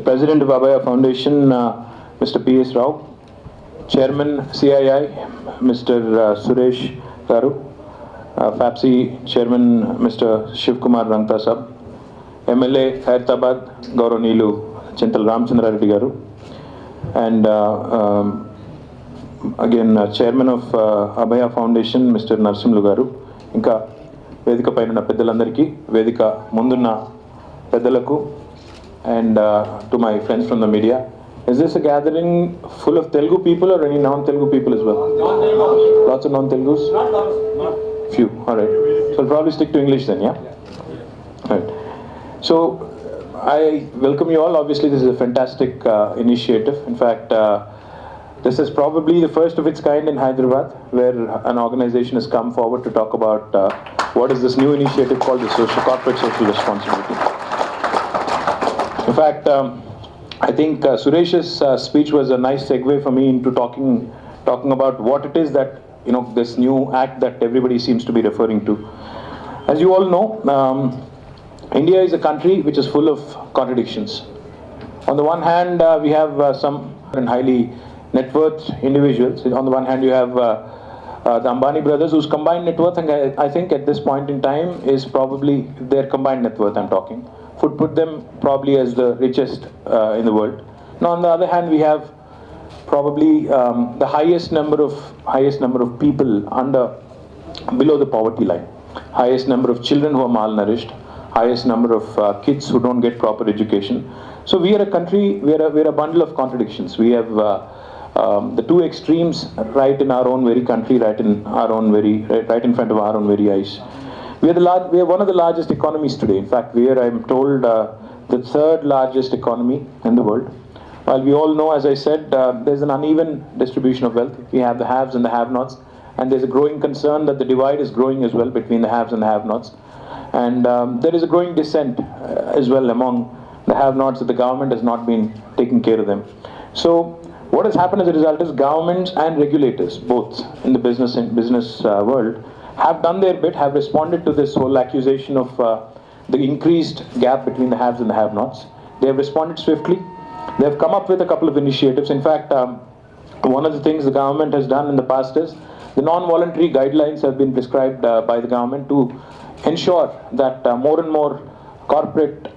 President of Abhaya Foundation, Mr. P.S. Rao, Chairman CII, Mr. Suresh Garu, FAPSI Chairman Mr. Shiv Kumar Rangta Sab, MLA Khairtabad Gauranilu Chintal Ramchandra Reddy Garu, and again Chairman of Abhaya Foundation Mr. Narsimlu Garu, ఇంకా వేదిక పైన ఉన్న పెద్దలందరికీ, వేదిక ముందున్న పెద్దలకు, and to my friends from the media. Is this a gathering full of Telugu people or any non-Telugu people as well? Lots of non-Telugus? Few, alright. So I'll probably stick to English then, yeah? Right. So I welcome you all. Obviously this is a fantastic initiative. In fact, this is probably the first of its kind in Hyderabad, where an organization has come forward to talk about what is this new initiative called the Corporate Social Responsibility. In fact, I think Suresh's speech was a nice segue for me into talking about what it is that, this new act that everybody seems to be referring to. As you all know, India is a country which is full of contradictions. On the one hand, we have some highly net worth individuals. On the one hand, you have the Ambani brothers, whose combined net worth, and I think at this point in time, is probably their combined net worth I'm talking, would put them probably as the richest in the world. Now, on the other hand, we have probably the highest number of people below the poverty line, highest number of children who are malnourished, highest number of kids who don't get proper education. So we are a country, we're a bundle of contradictions. We have the two extremes right in our own very country, right in front of our own very eyes. We are one of the largest economies today. In fact, we are, I'm told, the third largest economy in the world. While we all know, as I said, there's an uneven distribution of wealth. We have the haves and the have-nots, and there's a growing concern that the divide is growing as well between the haves and the have-nots. And there is a growing dissent as well among the have-nots, that the government has not been taking care of them. So what has happened as a result is governments and regulators, both in the business world, have done their bit, have responded to this whole accusation of the increased gap between the haves and the have-nots. They have responded swiftly. They have come up with a couple of initiatives. In fact, one of the things the government has done in the past is the non-voluntary guidelines have been prescribed by the government to ensure that more and more corporate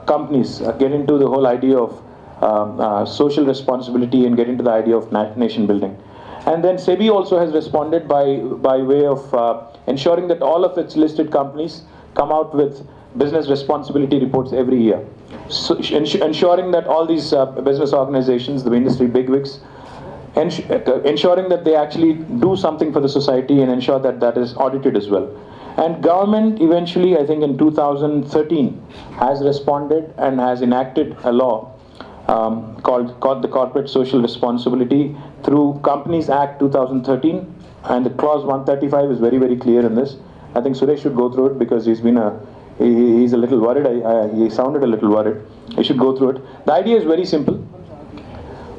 companies get into the whole idea of social responsibility and get into the idea of nation building. And then SEBI also has responded by way of ensuring that all of its listed companies come out with business responsibility reports every year. So ensuring that all these business organizations, the industry bigwigs, ensuring that they actually do something for the society and ensure that that is audited as well. And government eventually, I think in 2013, has responded and has enacted a law called the Corporate Social Responsibility through Companies Act 2013, and the clause 135 is very, very clear in this. I think Suresh should go through it because he's a little worried. He sounded a little worried. He should go through it. The idea is very simple.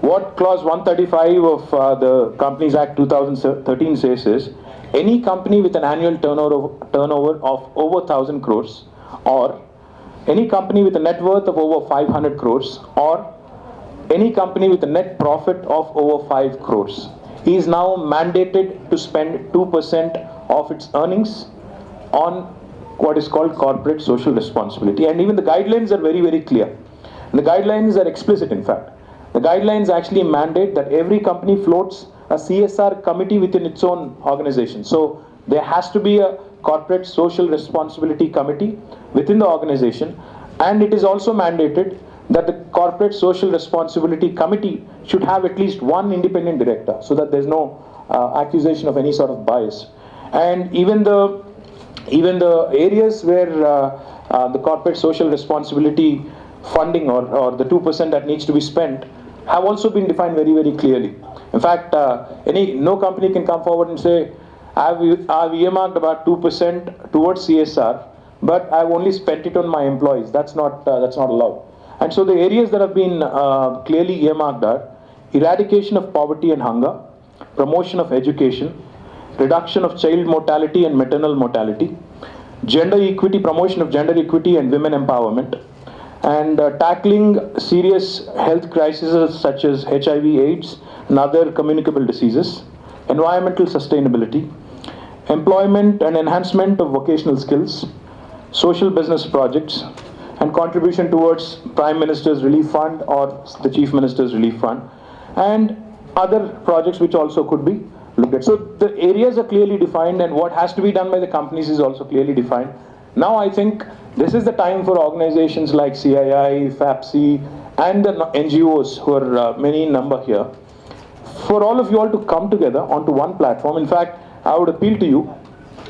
What clause 135 of the Companies Act 2013 says is, any company with an annual turnover of over 1,000 crores, or any company with a net worth of over 500 crores, or any company with a net profit of over 5 crores is now mandated to spend 2% of its earnings on what is called corporate social responsibility. And even the guidelines are very, very clear. And the guidelines are explicit, in fact. The guidelines actually mandate that every company floats a CSR committee within its own organization. So there has to be a corporate social responsibility committee within the organization, and it is also mandated that the corporate social responsibility committee should have at least one independent director, so that there's no accusation of any sort of bias. And even the areas where the corporate social responsibility funding or the 2% that needs to be spent have also been defined very, very clearly. In fact, no company can come forward and say, I've earmarked about 2% towards CSR, but I've only spent it on my employees. That's not allowed. And so the areas that have been clearly earmarked are eradication of poverty and hunger, promotion of education, reduction of child mortality and maternal mortality, gender equity, promotion of gender equity and women empowerment, and tackling serious health crises such as HIV, AIDS, and other communicable diseases, environmental sustainability, employment and enhancement of vocational skills, social business projects, and contribution towards Prime Minister's Relief Fund or the Chief Minister's Relief Fund, and other projects which also could be looked at. So the areas are clearly defined, and what has to be done by the companies is also clearly defined. Now I think this is the time for organizations like CII, FAPSI, and the NGOs who are many in number here, for all of you all to come together onto one platform. In fact, I would appeal to you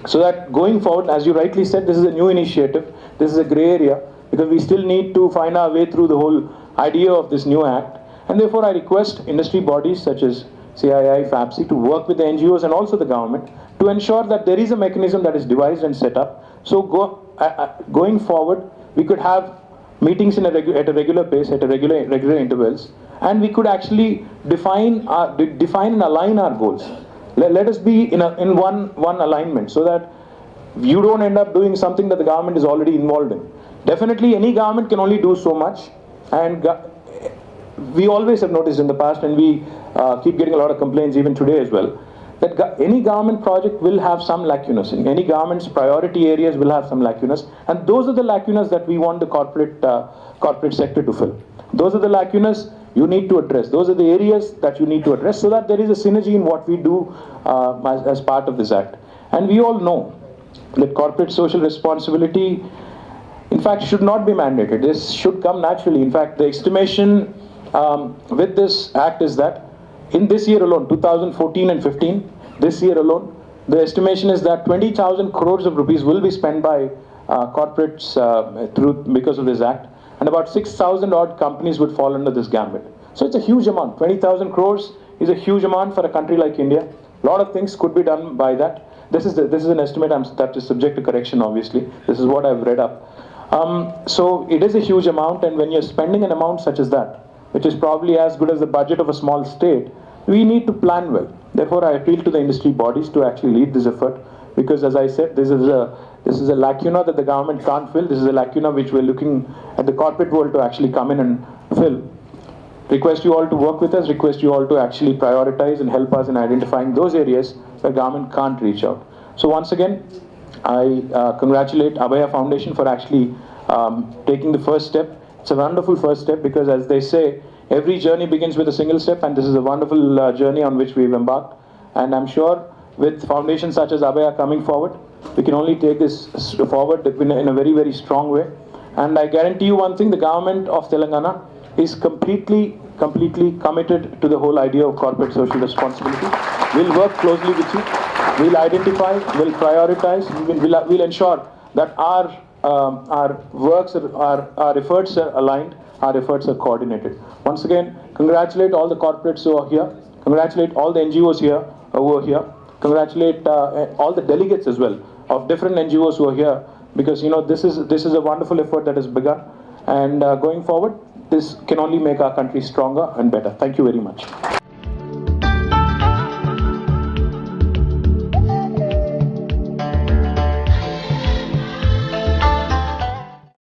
so that going forward, as you rightly said, this is a new initiative, this is a grey area, because we still need to find our way through the whole idea of this new act. And therefore I request industry bodies such as CII, FAPSI to work with the NGOs and also the government to ensure that there is a mechanism that is devised and set up. So going forward, we could have meetings at a regular pace, at a regular intervals, and we could actually define and align our goals. Let us be in one alignment, so that you don't end up doing something that the government is already involved in. Definitely any government can only do so much, and we always have noticed in the past, and we keep getting a lot of complaints even today as well, that any government project will have some lacunas. In any government's priority areas will have some lacunas, and those are the lacunas that we want the corporate sector to fill. Those are the lacunas you need to address. Those are the areas that you need to address, so that there is a synergy in what we do as part of this act. And we all know that corporate social responsibility, in fact, should not be mandated. This should come naturally. In fact, the estimation with this act is that in this year alone, 2014 and 15, this year alone, the estimation is that 20,000 crores of rupees will be spent by corporates because of this act, and about 6,000 odd companies would fall under this gambit. So it's a huge amount. 20,000 crores is a huge amount for a country like India. A lot of things could be done by that. This is an estimate that is subject to correction, obviously. This is what I've read up. So it is a huge amount, and when you're spending an amount such as that, which is probably as good as the budget of a small state, we need to plan well. Therefore, I appeal to the industry bodies to actually lead this effort, because as I said, this is a lacuna that the government can't fill. This is a lacuna which we're looking at the corporate world to actually come in and fill. Request you all to work with us, request you all to actually prioritize and help us in identifying those areas where government can't reach out. So once again, I congratulate Abhaya Foundation for actually taking the first step. It's a wonderful first step, because as they say, every journey begins with a single step, and this is a wonderful journey on which we've embarked. And I'm sure with foundations such as Abhaya coming forward, we can only take this forward in a very, very strong way. And I guarantee you one thing, the government of Telangana is completely committed to the whole idea of corporate social responsibility. We'll work closely with you. We'll identify, we'll prioritize, we'll ensure that our works, our efforts are aligned, our efforts are coordinated. Once again, congratulate all the corporates who are here, congratulate all the NGOs here who are here, congratulate all the delegates as well of different NGOs who are here, because this is a wonderful effort that has begun, and going forward, this can only make our country stronger and better. Thank you very much.